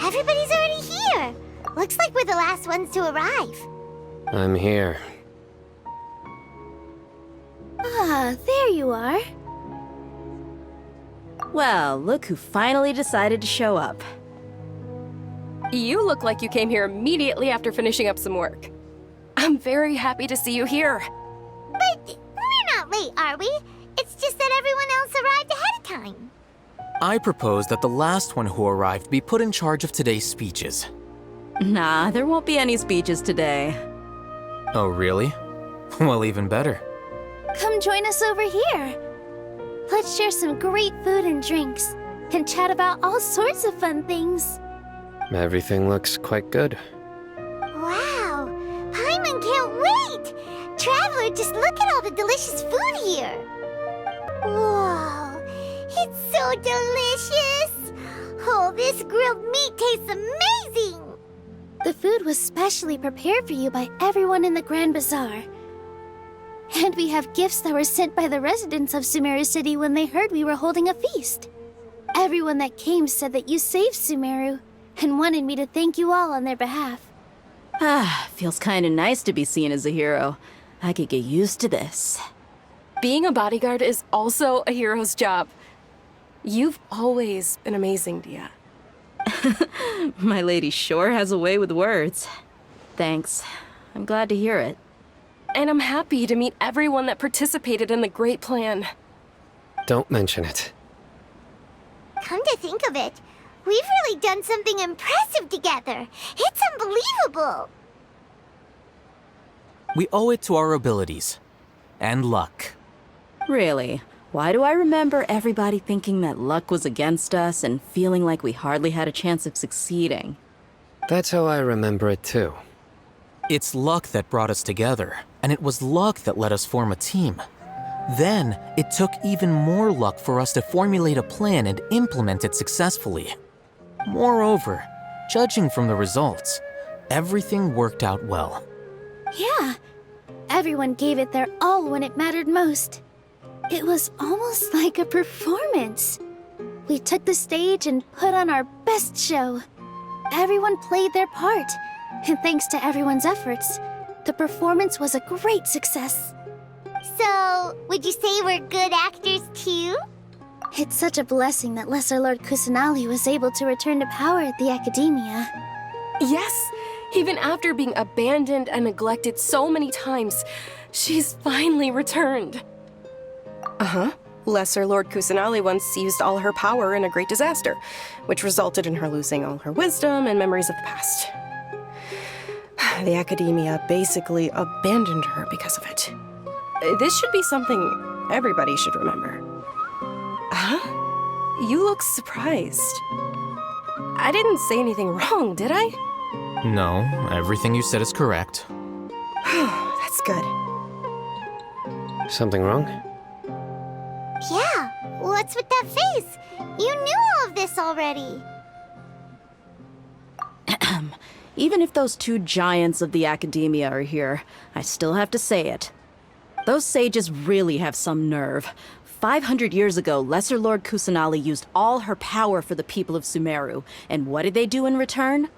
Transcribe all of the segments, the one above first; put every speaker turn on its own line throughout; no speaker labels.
Everybody's already here. Looks like we're the last ones to arrive.
I'm here.
Ah, there you are. Well, look who finally decided to show up.
You look like you came here immediately after finishing up some work. I'm very happy to see you here.
But we're not late, are we? It's just that everyone else arrived ahead of time.
I propose that the last one who arrived be put in charge of today's speeches.
Nah, there won't be any speeches today.
Oh, really? Well, even better.
Come join us over here. Let's share some great food and drinks, and chat about all sorts of fun things.
Everything looks quite good.
Wow, Paimon can't wait! Traveler, just look at all the delicious food here. Whoa, it's so delicious! Oh, this grilled meat tastes amazing!
The food was specially prepared for you by everyone in the Grand Bazaar. And we have gifts that were sent by the residents of Sumeru City when they heard we were holding a feast. Everyone that came said that you saved Sumeru, and wanted me to thank you all on their behalf. Ah, feels kinda nice to be seen as a hero. I could get used to this.
Being a bodyguard is also a hero's job. You've always been amazing, Dia.
My lady sure has a way with words. Thanks. I'm glad to hear it.
And I'm happy to meet everyone that participated in the great plan.
Don't mention it.
Come to think of it, we've really done something impressive together. It's unbelievable.
We owe it to our abilities. And luck.
Really? Why do I remember everybody thinking that luck was against us and feeling like we hardly had a chance of succeeding?
That's how I remember it too.
It's luck that brought us together, and it was luck that let us form a team. Then, it took even more luck for us to formulate a plan and implement it successfully. Moreover, judging from the results, everything worked out well.
Yeah. Everyone gave it their all when it mattered most. It was almost like a performance. We took the stage and put on our best show. Everyone played their part, and thanks to everyone's efforts, the performance was a great success.
So, would you say we're good actors too?
It's such a blessing that Lesser Lord Kusanali was able to return to power at the Academia.
Yes, even after being abandoned and neglected so many times, she's finally returned. Uh-huh. Lesser Lord Kusanali once used all her power in a great disaster, which resulted in her losing all her wisdom and memories of the past. The Academia basically abandoned her because of it. This should be something everybody should remember. Huh? You look surprised. I didn't say anything wrong, did I?
No, everything you said is correct.
That's good.
Something wrong?
Yeah, what's with that face? You knew all of this already.
Even if those two giants of the Academia are here, I still have to say it. Those sages really have some nerve. 500 years ago, Lesser Lord Kusanali used all her power for the people of Sumeru, and what did they do in return?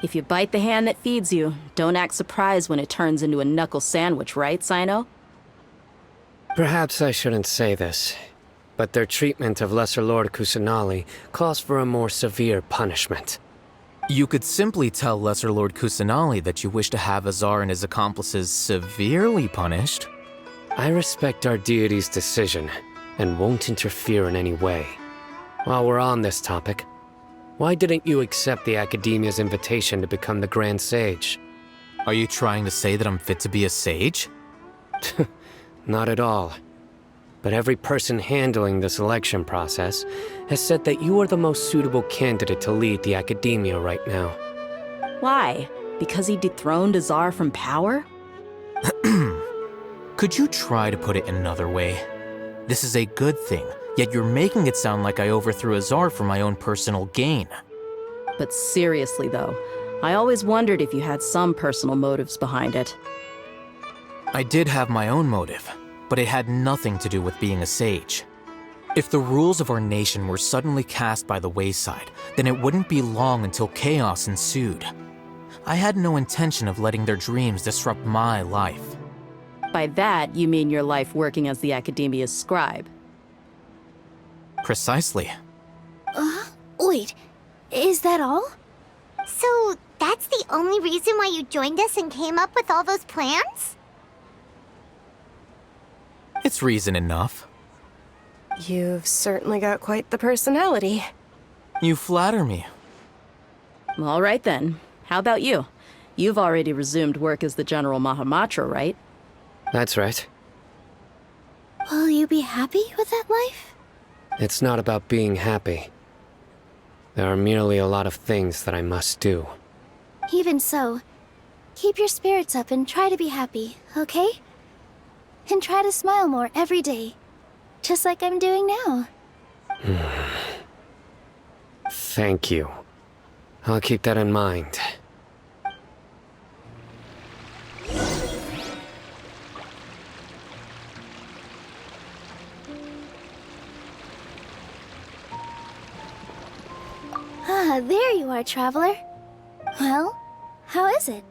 If you bite the hand that feeds you, don't act surprised when it turns into a knuckle sandwich, right, Sino?
Perhaps I shouldn't say this, but their treatment of Lesser Lord Kusanali calls for a more severe punishment.
You could simply tell Lesser Lord Kusanali that you wish to have Azar and his accomplices severely punished.
I respect our deity's decision, and won't interfere in any way. While we're on this topic, why didn't you accept the Academia's invitation to become the Grand Sage?
Are you trying to say that I'm fit to be a sage?
Not at all. But every person handling the selection process has said that you are the most suitable candidate to lead the Academia right now.
Why? Because he dethroned Azar from power?
Could you try to put it another way? This is a good thing, Yet you're making it sound like I overthrew a czar for my own personal gain.
But seriously, though, I always wondered if you had some personal motives behind it.
I did have my own motive, but it had nothing to do with being a sage. If the rules of our nation were suddenly cast by the wayside, then it wouldn't be long until chaos ensued. I had no intention of letting their dreams disrupt my life.
By that, you mean your life working as the Academia's scribe.
Precisely.
Wait, is that all?
So, that's the only reason why you joined us and came up with all those plans?
It's reason enough.
You've certainly got quite the personality.
You flatter me.
All right then. How about you? You've already resumed work as the General Mahamatra, right?
That's right.
Will you be happy with that life?
It's not about being happy. There are merely a lot of things that I must do.
Even so, keep your spirits up and try to be happy, okay? And try to smile more every day, just like I'm doing now.
Thank you. I'll keep that in mind.
Ah, there you are, traveler. Well, how is it?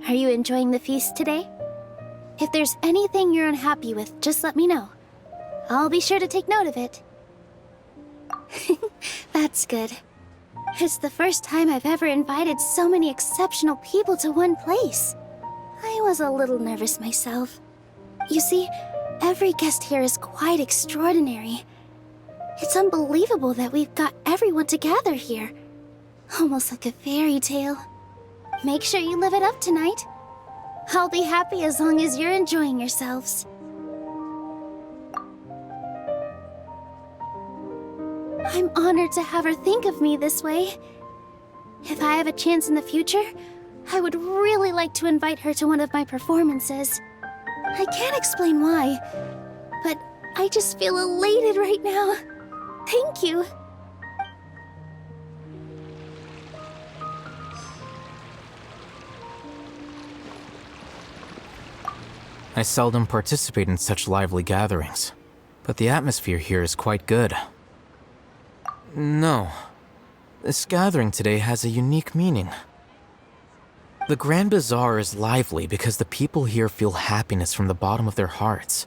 Are you enjoying the feast today? If there's anything you're unhappy with, just let me know. I'll be sure to take note of it. That's good. It's the first time I've ever invited so many exceptional people to one place. I was a little nervous myself. You see, every guest here is quite extraordinary. It's unbelievable that we've got everyone together here. Almost like a fairy tale. Make sure you live it up tonight. I'll be happy as long as you're enjoying yourselves. I'm honored to have her think of me this way. If I have a chance in the future, I would really like to invite her to one of my performances. I can't explain why, but I just feel elated right now. Thank you.
I seldom participate in such lively gatherings, but the atmosphere here is quite good. No, this gathering today has a unique meaning. The Grand Bazaar is lively because the people here feel happiness from the bottom of their hearts,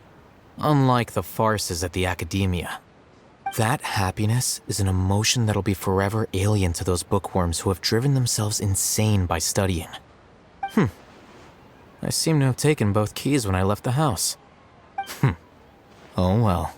unlike the farces at the Academia. That happiness is an emotion that'll be forever alien to those bookworms who have driven themselves insane by studying. I seem to have taken both keys when I left the house. Oh well.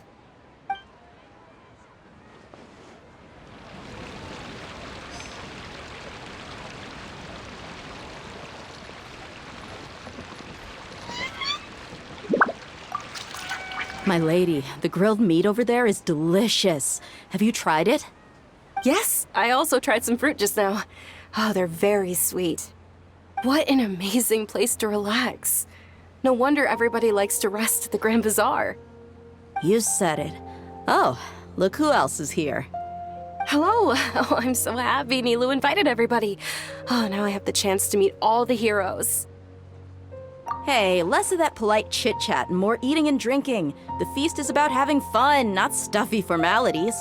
My lady, the grilled meat over there is delicious. Have you tried it?
Yes, I also tried some fruit just now. Oh, they're very sweet. What an amazing place to relax. No wonder everybody likes to rest at the Grand Bazaar.
You said it. Oh, look who else is here.
Hello. Oh, I'm so happy Nilu invited everybody. Oh, now I have the chance to meet all the heroes.
Hey, less of that polite chit-chat and more eating and drinking. The feast is about having fun, not stuffy formalities.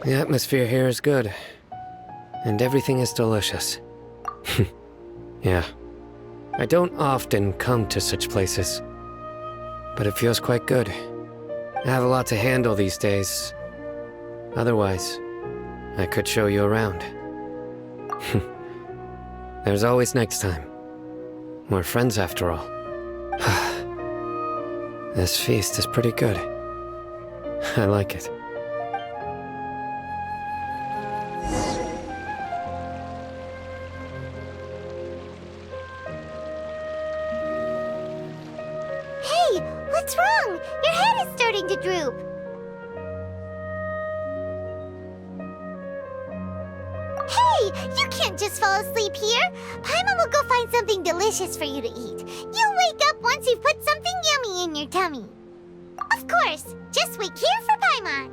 The atmosphere here is good, and everything is delicious. Yeah. I don't often come to such places, but it feels quite good. I have a lot to handle these days. Otherwise, I could show you around. There's always next time. We're friends after all. This feast is pretty good. I like it.
What's wrong? Your head is starting to droop. Hey, you can't just fall asleep here. Paimon will go find something delicious for you to eat. You'll wake up once you've put something yummy in your tummy. Of course, just wait here for Paimon.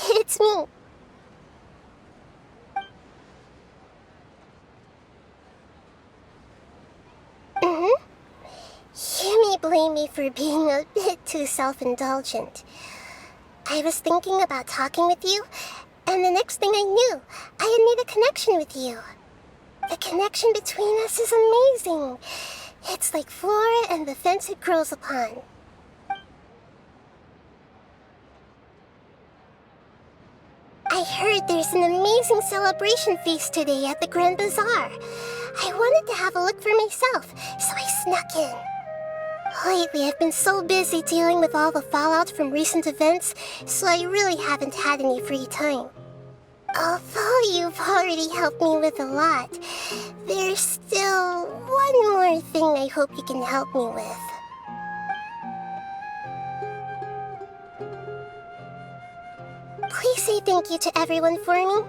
It's me. You may blame me for being a bit too self-indulgent. I was thinking about talking with you, and the next thing I knew, I had made a connection with you. The connection between us is amazing. It's like flora and the fence it grows upon. I heard there's an amazing celebration feast today at the Grand Bazaar. I wanted to have a look for myself, so I snuck in. Lately, I've been so busy dealing with all the fallout from recent events, so I really haven't had any free time. Although you've already helped me with a lot, there's still one more thing I hope you can help me with. Please say thank you to everyone for me.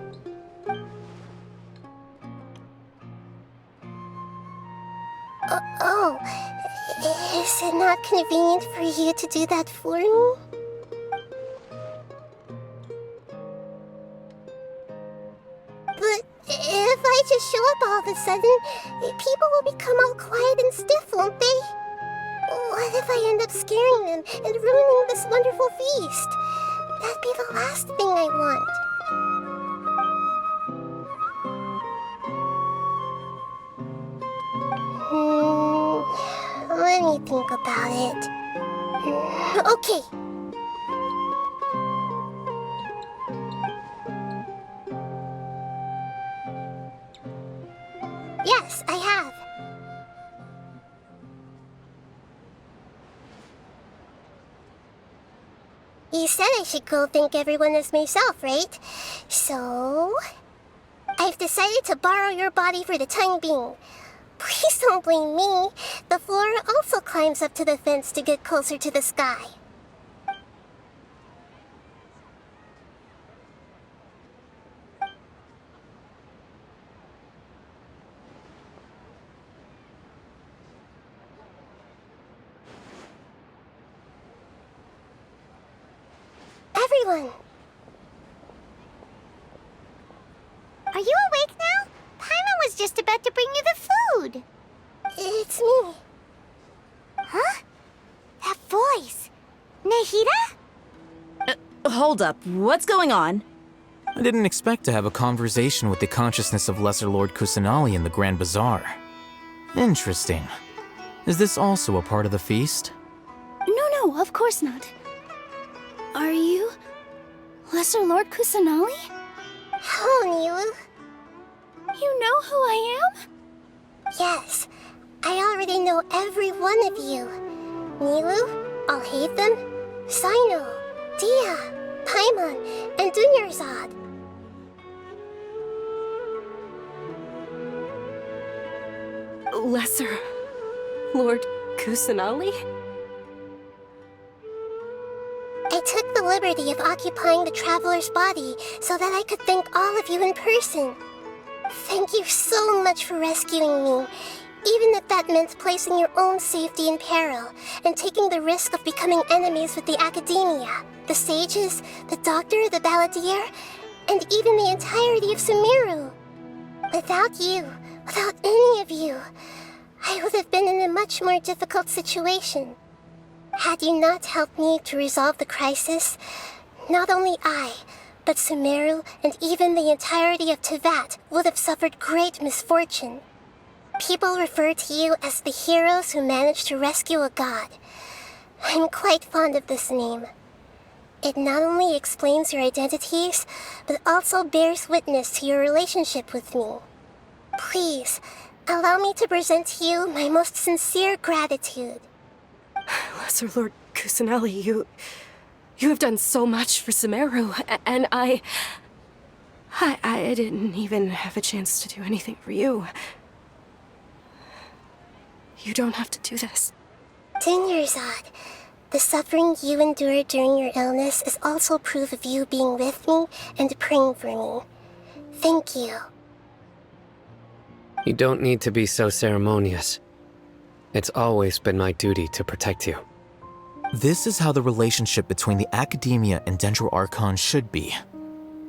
Oh, is it not convenient for you to do that for me? But if I just show up all of a sudden, people will become all quiet and stiff, won't they? What if I end up scaring them and ruining this wonderful feast? That'd be the last thing I want. Let me think about it. Okay. Yes, I have. You said I should go thank everyone as myself, right? So, I've decided to borrow your body for the time being. Please don't blame me. The flora also climbs up to the fence to get closer to the sky. Everyone! Are you awake now? Paimon was just about to bring you the food. It's me. Huh? That voice. Nahida?
Hold up, what's going on?
I didn't expect to have a conversation with the consciousness of Lesser Lord Kusanali in the Grand Bazaar. Interesting. Is this also a part of the feast?
No, of course not. Are you Lesser Lord Kusanali?
Hello, Nilu.
You know who I am?
Yes, I already know every one of you. Nilu, Alhaitham, Sino, Dia, Paimon, and Dunyarzad.
Lesser Lord Kusanali?
I took the liberty of occupying the traveler's body so that I could thank all of you in person. Thank you so much for rescuing me, even if that meant placing your own safety in peril and taking the risk of becoming enemies with the academia, the sages, the doctor, the balladeer, and even the entirety of Sumeru. Without you, without any of you, I would have been in a much more difficult situation. Had you not helped me to resolve the crisis, not only I, but Sumeru and even the entirety of Teyvat would have suffered great misfortune. People refer to you as the heroes who managed to rescue a god. I'm quite fond of this name. It not only explains your identities, but also bears witness to your relationship with me. Please, allow me to present to you my most sincere gratitude.
Lesser Lord Kusanali, you have done so much for Sumeru, and I didn't even have a chance to do anything for you. You don't have to do this.
Dinyarzad, the suffering you endured during your illness is also proof of you being with me and praying for me. Thank you.
You don't need to be so ceremonious. It's always been my duty to protect you.
This is how the relationship between the Academia and Dendro Archon should be.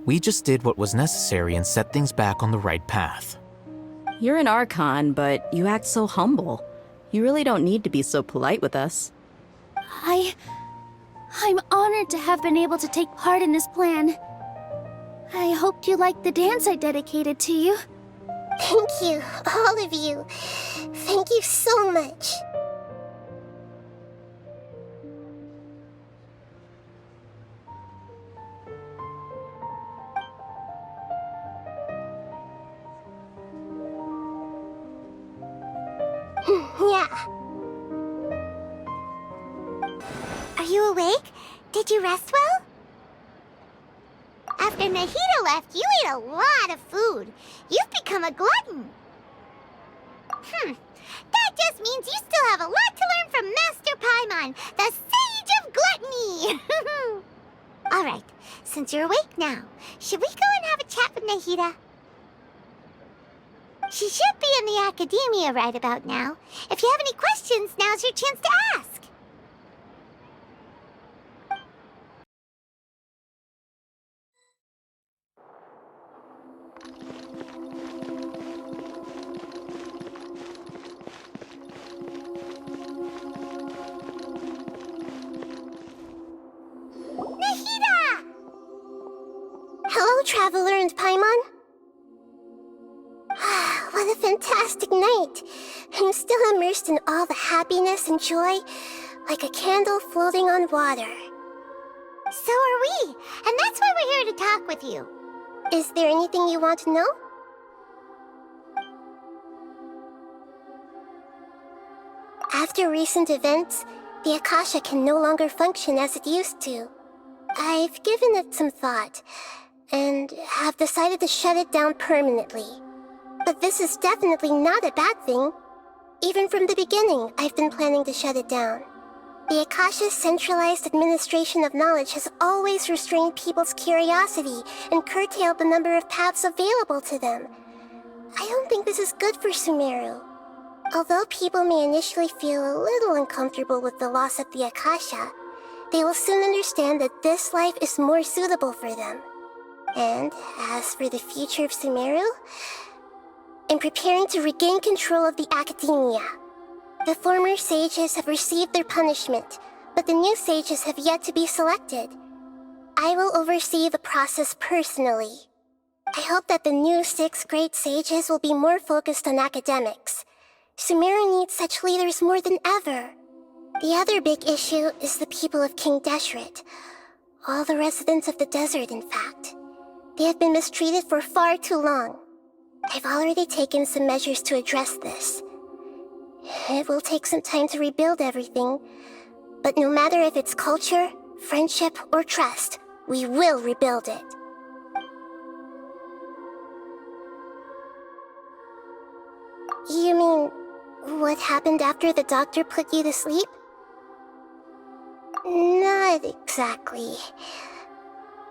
We just did what was necessary and set things back on the right path.
You're an Archon, but you act so humble. You really don't need to be so polite with us.
I'm honored to have been able to take part in this plan. I hoped you liked the dance I dedicated to you.
Thank you, all of you. Thank you so much. Yeah. Are you awake? Did you rest well? After Nahida left, you ate a lot of food. You've become a glutton. That just means you still have a lot to learn from Master Paimon, the Sage of Gluttony. All right, since you're awake now, should we go and have a chat with Nahida? She should be in the Academia right about now. If you have any questions, now's your chance to ask. Nahida! Hello, Traveler and Paimon. What a fantastic night! I'm still immersed in all the happiness and joy, like a candle floating on water. So are we, and that's why we're here to talk with you. Is there anything you want to know? After recent events, the Akasha can no longer function as it used to. I've given it some thought, and have decided to shut it down permanently. But this is definitely not a bad thing. Even from the beginning, I've been planning to shut it down. The Akasha's centralized administration of knowledge has always restrained people's curiosity and curtailed the number of paths available to them. I don't think this is good for Sumeru. Although people may initially feel a little uncomfortable with the loss of the Akasha, they will soon understand that this life is more suitable for them. And as for the future of Sumeru, I'm preparing to regain control of the Academia. The former sages have received their punishment, but the new sages have yet to be selected. I will oversee the process personally. I hope that the new 6 great sages will be more focused on academics. Sumeru needs such leaders more than ever. The other big issue is the people of King Deshret. All the residents of the desert, in fact. They have been mistreated for far too long. I've already taken some measures to address this. It will take some time to rebuild everything, but no matter if it's culture, friendship, or trust, we will rebuild it. You mean, what happened after the doctor put you to sleep? Not exactly.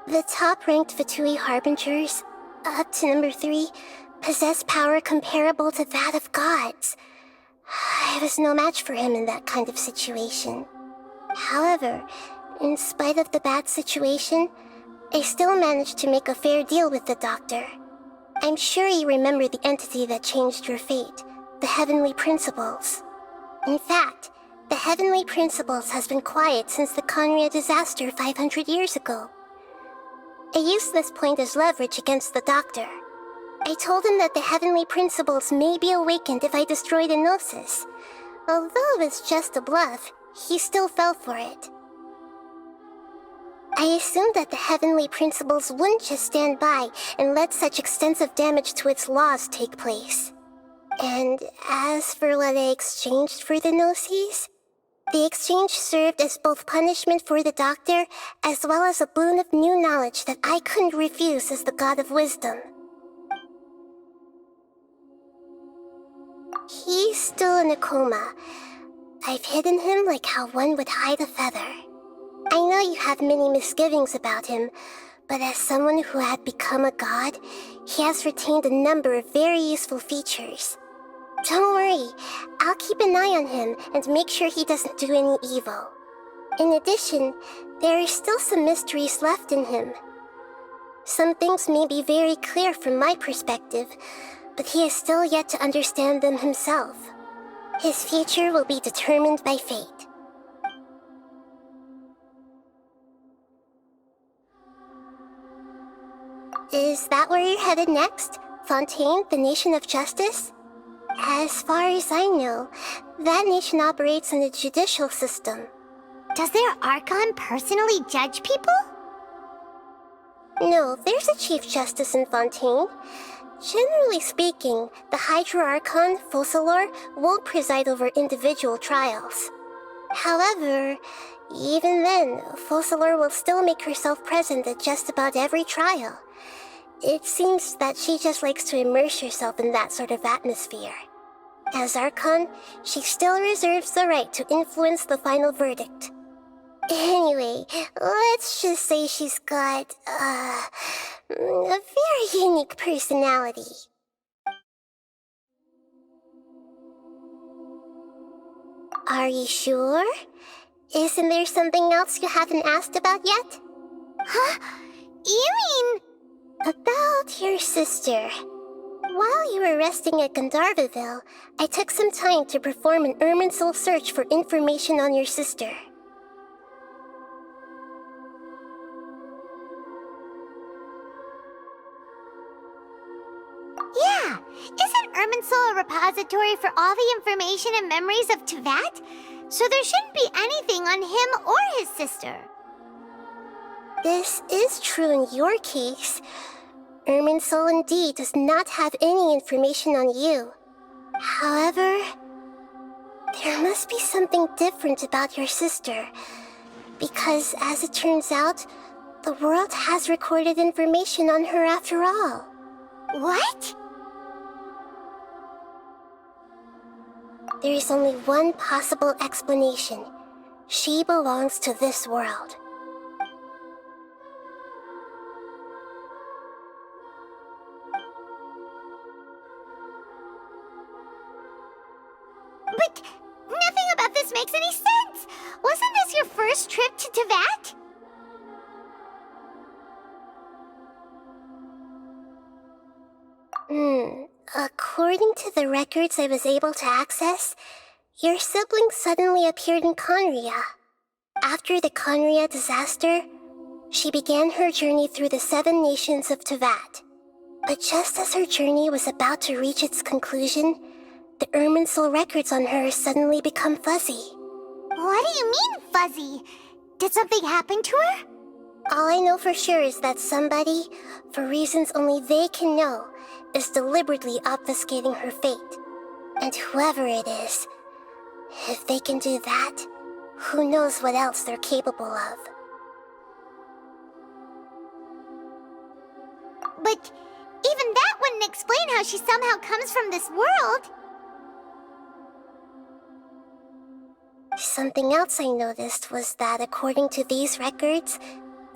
The top-ranked Fatui Harbingers, up to number 3, possess power comparable to that of gods. I was no match for him in that kind of situation. However, in spite of the bad situation, I still managed to make a fair deal with the doctor. I'm sure you remember the entity that changed your fate, the Heavenly Principles. In fact, the Heavenly Principles has been quiet since the Conria disaster 500 years ago. I used this point as leverage against the doctor. I told him that the Heavenly Principles may be awakened if I destroy the Gnosis. Although it's just a bluff, he still fell for it. I assumed that the heavenly principles wouldn't just stand by and let such extensive damage to its laws take place. And as for what I exchanged for the Gnosis, the exchange served as both punishment for the doctor as well as a boon of new knowledge that I couldn't refuse as the god of wisdom. He's still in a coma. I've hidden him like how one would hide a feather. I know you have many misgivings about him, but as someone who had become a god, he has retained a number of very useful features. Don't worry, I'll keep an eye on him and make sure he doesn't do any evil. In addition, there are still some mysteries left in him. Some things may be very clear from my perspective, but he is still yet to understand them himself. His future will be determined by fate. Is that where you're headed next? Fontaine, the nation of justice? As far as I know, that nation operates on a judicial system.
Does their Archon personally judge people?
No, there's a Chief Justice in Fontaine. Generally speaking, the Hydra Archon, Focalor, won't preside over individual trials. However, even then, Focalor will still make herself present at just about every trial. It seems that she just likes to immerse herself in that sort of atmosphere. As Archon, she still reserves the right to influence the final verdict. Anyway, let's just say she's got, a very unique personality. Are you sure? Isn't there something else you haven't asked about yet?
Huh? You mean...
About your sister. While you were resting at Gandharvaville, I took some time to perform an Irminsul search for information on your sister.
Yeah! Isn't Irminsul a repository for all the information and memories of Teyvat? So there shouldn't be anything on him or his sister.
This is true in your case. Irminsul indeed does not have any information on you. However, there must be something different about your sister. Because, as it turns out, the world has recorded information on her after all.
What?
There is only one possible explanation. She belongs to this world.
But nothing about this makes any sense! Wasn't this your first trip to Teyvat?
According to the records I was able to access, your sibling suddenly appeared in Conria. After the Conria disaster, she began her journey through the 7 nations of Teyvat. But just as her journey was about to reach its conclusion, the Irminsul records on her suddenly become fuzzy.
What do you mean, fuzzy? Did something happen to her?
All I know for sure is that somebody, for reasons only they can know, is deliberately obfuscating her fate. And whoever it is, if they can do that, who knows what else they're capable of.
But even that wouldn't explain how she somehow comes from this world.
Something else I noticed was that according to these records,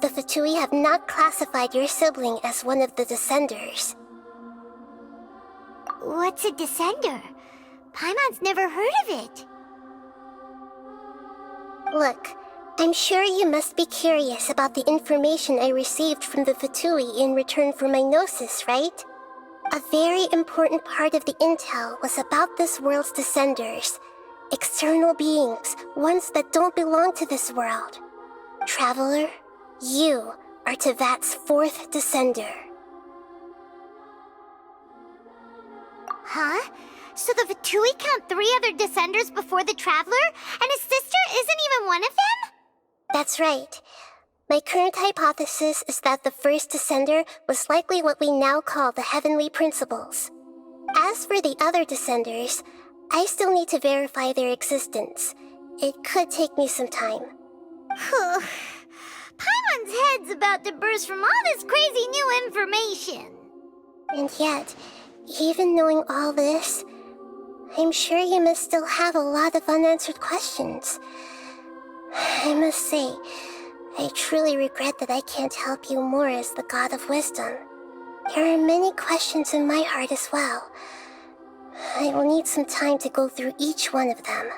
the Fatui have not classified your sibling as one of the Descenders.
What's a Descender? Paimon's never heard of it.
Look, I'm sure you must be curious about the information I received from the Fatui in return for my Gnosis, right? A very important part of the intel was about this world's Descenders. External beings, ones that don't belong to this world. Traveler, you are Teyvat's 4th Descender.
Huh?
So the Fatui count 3 other descenders before the Traveler, and his sister isn't even one of them? That's right. My current hypothesis is that the first descender was likely what we now call the Heavenly Principles. As for the other descenders, I still need to verify their existence. It could take me some time. Paimon's head's about to burst from all this crazy new information. And yet, even knowing all this, I'm sure you must still have a lot of unanswered questions. I must say, I truly regret that I can't help you more as the God of Wisdom. There are many questions in my heart as well. I will need some time to go through each one of them.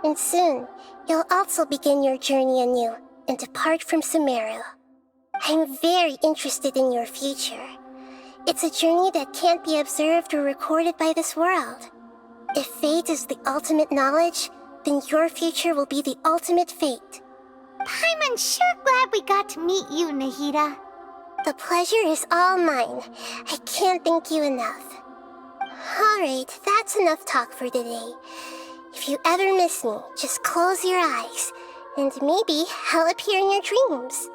And soon, you'll also begin your journey anew and depart from Sumeru. I'm very interested in your future. It's a journey that can't be observed or recorded by this world. If fate is the ultimate knowledge, then your future will be the ultimate fate. Paimon's sure glad we got to meet you, Nahida. The pleasure is all mine. I can't thank you enough. Alright, that's enough talk for today. If you ever miss me, just close your eyes, and maybe I'll appear in your dreams.